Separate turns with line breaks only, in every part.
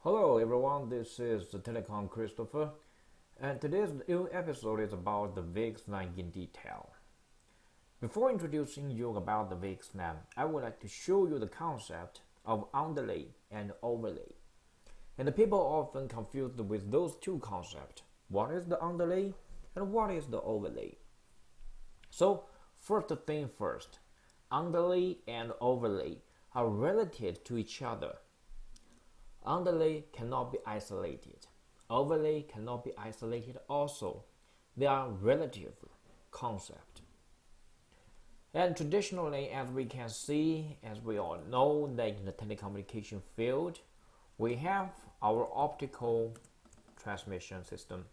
Hello everyone, this is the Telecom Christopher, and today's new episode is about the VXLAN in detail. Before introducing you about the VXLAN, I would like to show you the concept of underlay and overlay. And the people often confused with those two concepts. What is the underlay and what is the overlay? So first thing first, underlay and overlay are relative to each other. Underlay cannot be isolated. Overlay cannot be isolated also. They are relative concepts. And traditionally, as we can see, as we all know, that in the telecommunication field, we have our optical transmission system.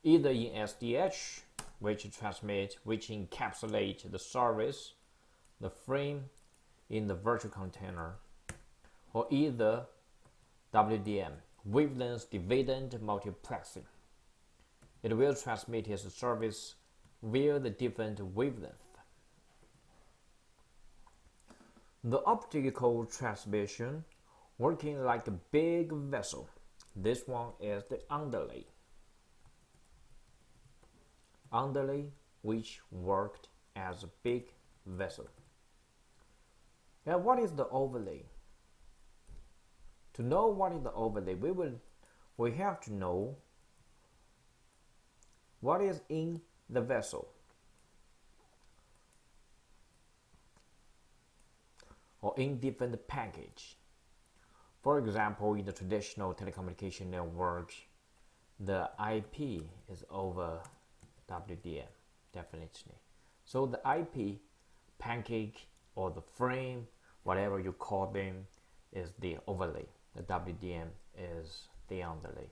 Either in SDH, which encapsulate the service, the frame, in the virtual container, or either WDM, wavelength dividend multiplexing. It will transmit its service via the different wavelength. The optical transmission working like a big vessel. This one is the underlay. Underlay which worked as a big vessel. Now, what is the overlay? To know what is the overlay, we have to know what is in the vessel or in different package. For example, in the traditional telecommunication network, the IP is over WDM, definitely. So the IP package or the frame, whatever you call them, is the overlay. The WDM is the underlay.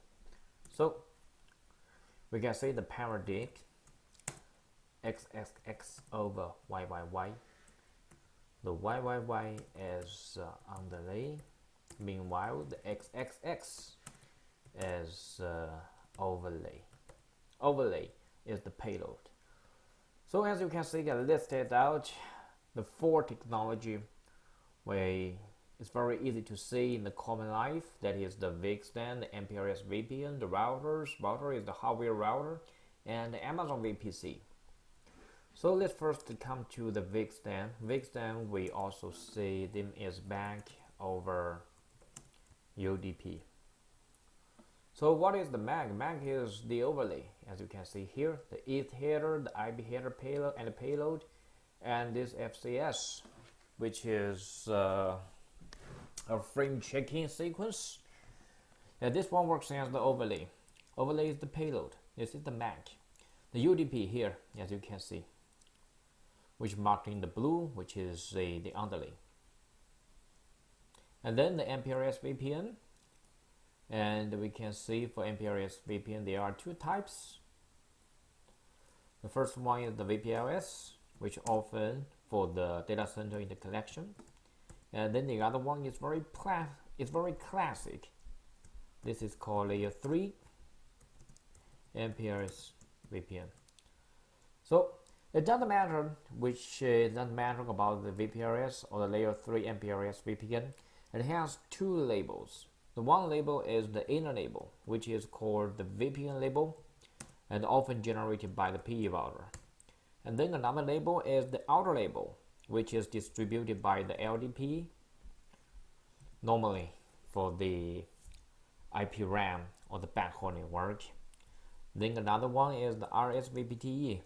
So we can say the paradigm XXX over YYY. The YYY is underlay. Meanwhile, the XXX is overlay. Overlay is the payload. So as you can see, I listed out the four technology where it's very easy to see in the common life. That is the VXLAN, the MPLS VPN, the routers. Router is the hardware router, and the Amazon VPC. So let's first come to the VXLAN. VXLAN, we also see them is back over UDP. So what is the MAC? MAC is the overlay, as you can see here. The ETH header, the IP header payload, and the payload, and this FCS, which is a frame checking sequence. And this one works as the overlay. Overlay is the payload. This is the MAC. The UDP here, as you can see, which marked in the blue, which is the underlay. And then the MPLS VPN. And we can see for MPLS VPN there are two types. The first one is the VPLS, which often for the data center interconnection. And then the other one is very classic. This is called layer 3 MPLS VPN. So it doesn't matter about the VPLS or the layer 3 MPLS VPN. It has two labels. The one label is the inner label, which is called the VPN label, and often generated by the PE router. And then another label is the outer label, which is distributed by the LDP, normally for the IP RAM or the backhaul network. Then another one is the RSVPTE.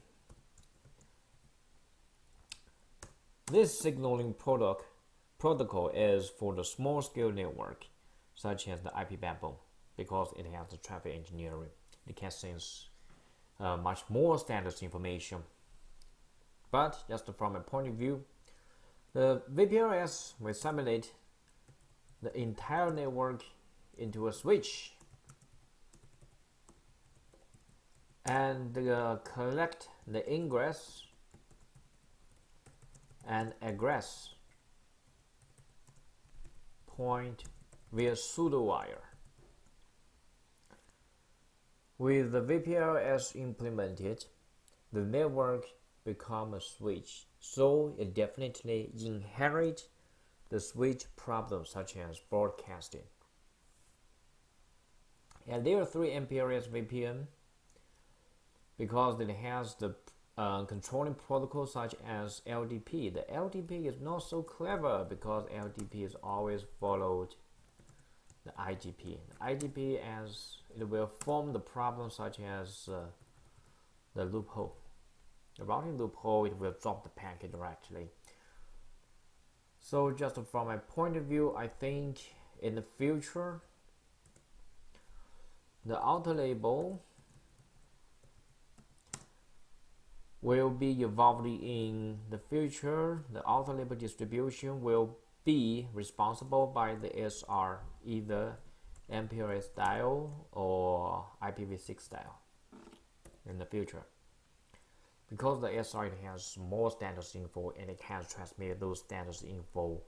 This signaling protocol is for the small scale network, such as the IP backbone, because it has the traffic engineering. It can sense much more standard information. But just from a point of view, the VPLS will simulate the entire network into a switch and collect the ingress and egress point via pseudo wire. With the VPLS implemented, the network become a switch, so it definitely inherits the switch problems such as broadcasting. And there are 3 MPLS VPN because it has the controlling protocols such as LDP. The LDP is not so clever because LDP is always followed the IGP. The IGP, as it will form the problem such as the loophole. The routing loophole, it will drop the packet directly. So just from my point of view, I think in the future, the outer label will be evolved in the future. The outer label distribution will be responsible by the SR, either MPLS style or IPv6 style in the future. Because the SR has more status info and it can transmit those status info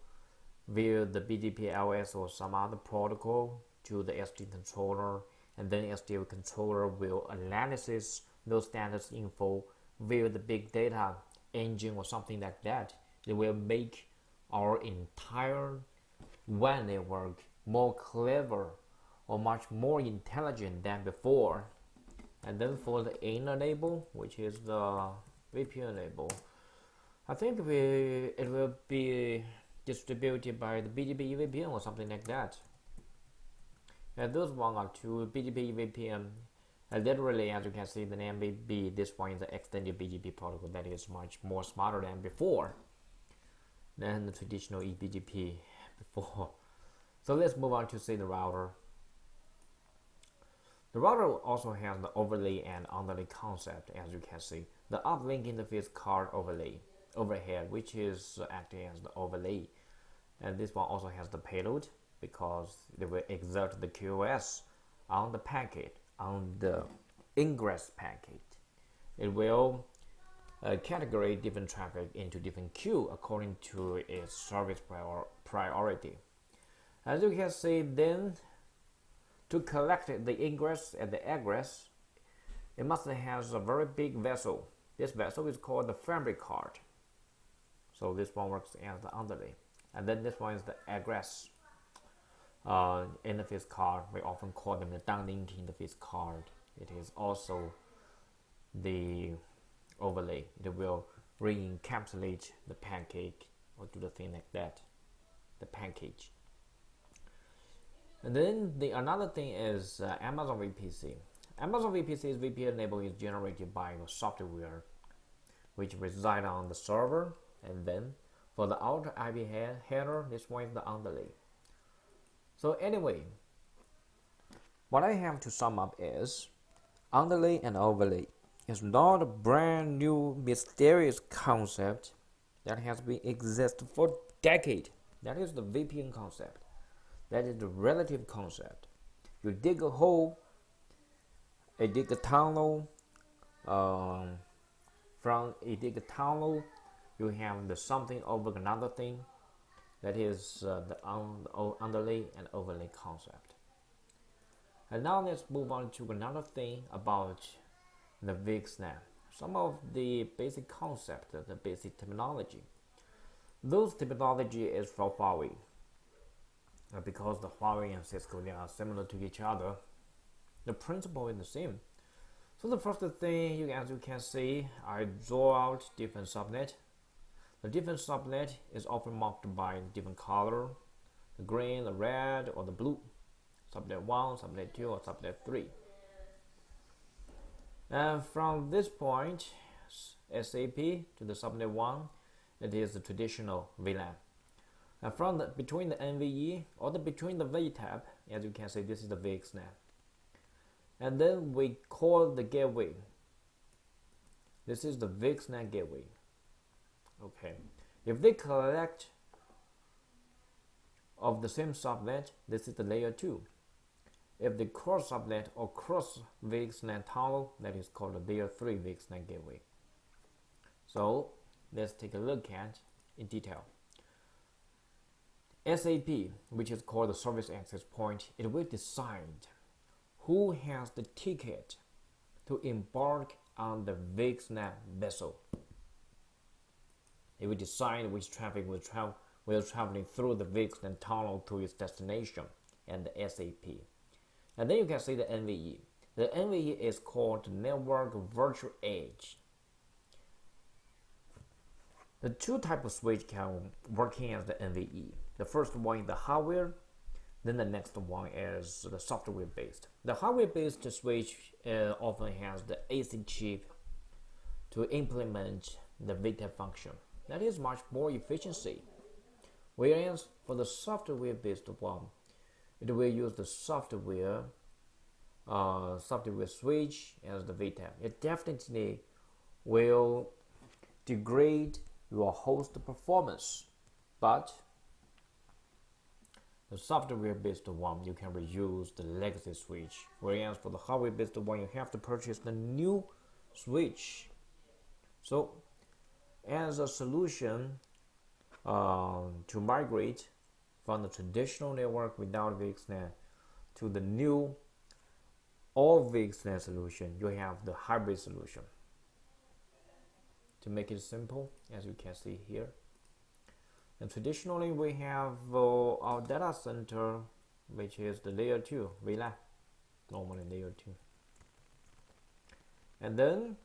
via the BGP-LS or some other protocol to the SD controller, and then SD controller will analyze those status info via the big data engine or something like that. It will make our entire WAN network more clever or much more intelligent than before. And then for the inner label, which is the VPN label, I think it will be distributed by the BGP VPN or something like that. And those one are 2 BGP VPN. And literally, as you can see, the name may be this one is the extended BGP protocol that is much more smarter than before, than the traditional eBGP before. So let's move on to see the router. The router also has the overlay and underlay concept, as you can see. The uplink interface card overhead, which is acting as the overlay. And this one also has the payload because they will exert the QoS on the packet, on the ingress packet. It will categorize different traffic into different queue according to its service priority. As you can see, then to collect the ingress and the egress, it must have a very big vessel. This vessel is called the fabric card. So this one works as the underlay. And then this one is the egress interface card. We often call them the downlink interface card. It is also the overlay. It will re-encapsulate the pancake or do the thing like that, the package. And then another thing is Amazon VPC. Amazon VPC's VPN label is generated by the software which reside on the server, and then for the outer IP header, this one is the underlay. So anyway, what I have to sum up is underlay and overlay is not a brand new mysterious concept that has been exist for decades. That is the VPN concept. That is the relative concept. You dig a hole, you dig a tunnel, you have the something over another thing. That is the underlay and overlay concept. And now let's move on to another thing about the VXLAN. Some of the basic concepts, the basic terminology. Those terminology is from Huawei. Because the Huawei and Cisco, they are similar to each other. The principle is the same. So the first thing, as you can see, I draw out different subnet. The different subnet is often marked by different color, the green, the red, or the blue. Subnet 1, subnet 2, or subnet 3. And from this point, SAP to the subnet 1, it is the traditional VLAN. And from between the NVE or between the VTAP, as you can see, this is the VXLAN. And then we call the gateway. This is the VXLAN gateway. Okay. If they collect of the same subnet, this is the layer 2. If they cross subnet or cross VXLAN tunnel, that is called the layer 3 VXLAN gateway. So let's take a look at in detail. SAP, which is called the service access point, it will decide who has the ticket to embark on the VXLAN vessel. It will decide which traffic will while traveling through the VXLAN tunnel to its destination and the SAP. And then you can see the NVE. The NVE is called Network Virtual Edge. The two types of switch can work in as the NVE. The first one is the hardware, then the next one is the software based. The hardware based switch often has the AC chip to implement the VTAP function. That is much more efficiency. Whereas for the software based one, it will use the software switch as the VTAP. It definitely will degrade your host performance, but the software based one, you can reuse the legacy switch, whereas for the hardware based one, you have to purchase the new switch. So as a solution to migrate from the traditional network without VXLAN to the new all VXLAN solution, you have the hybrid solution. To make it simple, as you can see here, and traditionally we have our data center, which is the layer 2 VLAN, normally layer 2, and then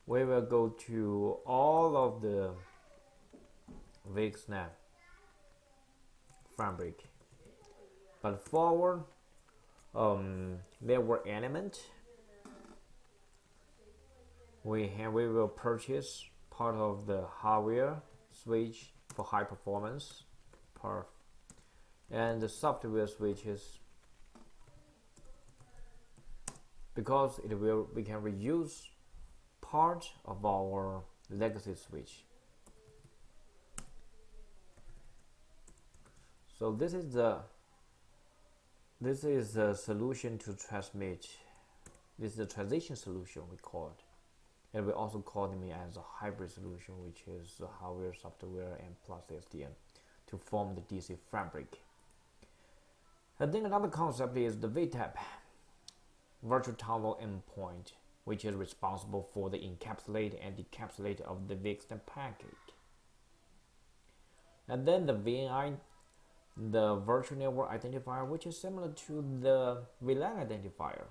we will go to all of the VXLAN fabric, but for network element, we will purchase part of the hardware switch for high performance part, and the software switches because we can reuse part of our legacy switch. So this is the solution to transmit. This is the transition solution we call it. And we also call them as a hybrid solution, which is hardware, software, and plus SDN to form the DC fabric. And then another concept is the VTAP, virtual tunnel endpoint, which is responsible for the encapsulate and decapsulate of the VXLAN packet. And then the VNI, the virtual network identifier, which is similar to the VLAN identifier.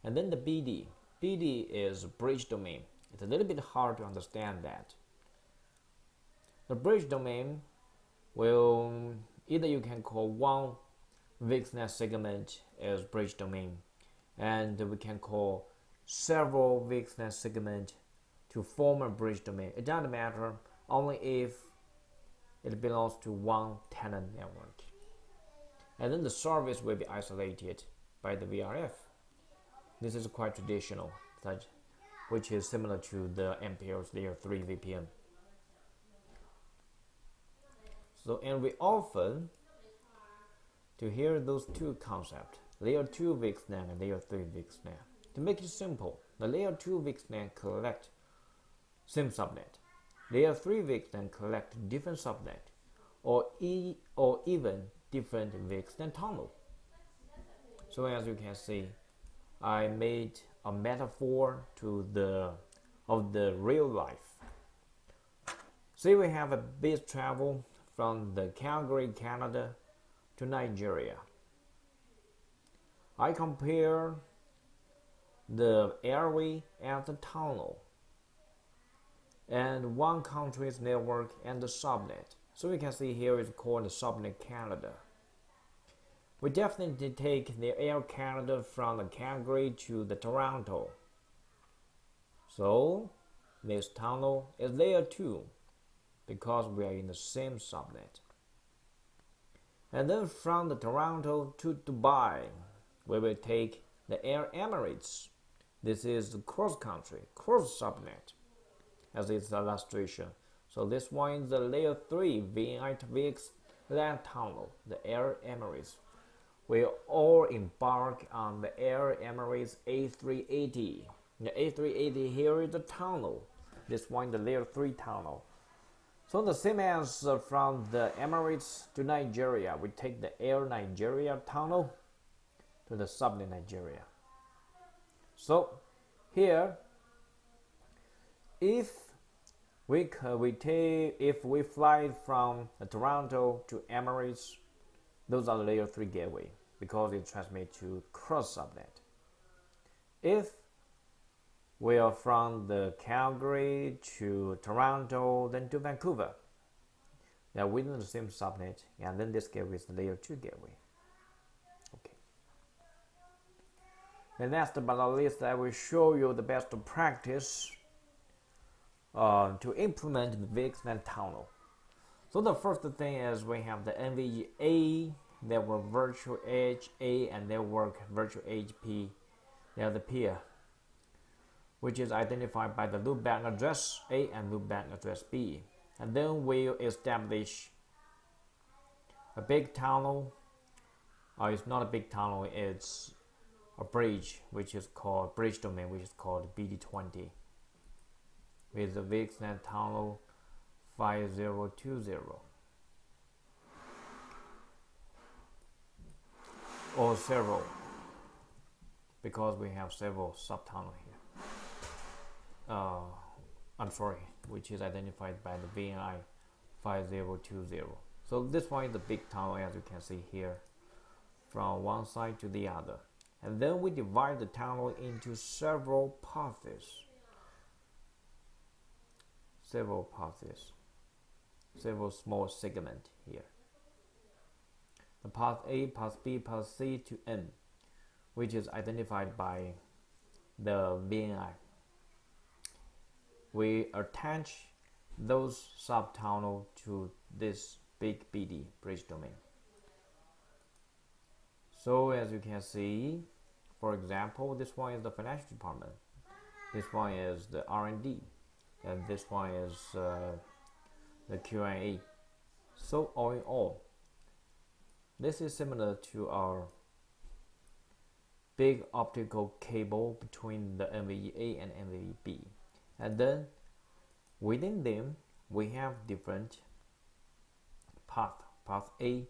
And then the BD. BD is bridge domain. It's a little bit hard to understand that. The bridge domain will either you can call one VXLAN segment as bridge domain, and we can call several VXLAN segments to form a bridge domain. It doesn't matter, only if it belongs to one tenant network. And then the service will be isolated by the VRF. This is quite traditional, which is similar to the Ampere's layer 3 VPN. So, and we often to hear those two concepts, layer 2 VXLAN and layer 3 VXLAN. To make it simple, the layer 2 VXLAN collect same subnet. Layer 3 VXLAN collect different subnet, or even different VXLAN tunnel. So as you can see, I made a metaphor of the real life. Say we have a bus travel from the Calgary, Canada to Nigeria. I compare the airway and the tunnel and one country's network and the subnet. So we can see here is called the subnet Canada. We definitely take the Air Canada from the Calgary to the Toronto. So this tunnel is layer 2 because we are in the same subnet. And then from the Toronto to Dubai, we will take the Air Emirates. This is the cross-country, cross-subnet, as its illustration. So this one is the layer 3 VNI to VXLAN tunnel, the Air Emirates. We all embark on the Air Emirates A380. The A380 here is the tunnel. This one, the layer 3 tunnel. So the same as from the Emirates to Nigeria, we take the Air Nigeria tunnel to the subnet Nigeria. So here, if if we fly from Toronto to Emirates, those are the layer 3 gateway because it transmits to cross subnet. If we are from the Calgary to Toronto, then to Vancouver, they are within the same subnet, and then this gateway is the layer 2 gateway. Okay. And last but not least, I will show you the best practice to implement the VXLAN tunnel. So the first thing is we have the NVEA, network virtual edge A, and network virtual edge P. They are the peer, which is identified by the loopback address A and loopback address B. And then we'll establish a big tunnel. It's not a big tunnel, it's a bridge, which is called bridge domain, which is called BD20, with the VXLAN tunnel 5020 or several, because we have several subtunnel here. I'm sorry, which is identified by the VNI 5020. So this one is the big tunnel, as you can see here, from one side to the other. And then we divide the tunnel into several paths, several small segments here. The path A, path B, path C to N, which is identified by the VNI. We attach those subtunnel to this big BD, bridge domain. So as you can see, for example, this one is the financial department, this one is the R&D, and this one is the Q&A. So all in all, this is similar to our big optical cable between the NVEA and NVB. And then within them, we have different path A,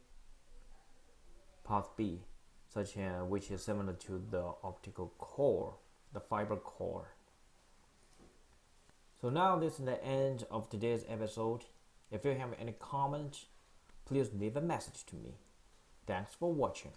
path B, such as which is similar to the optical core, the fiber core. So now this is the end of today's episode. If you have any comment, please leave a message to me. Thanks for watching.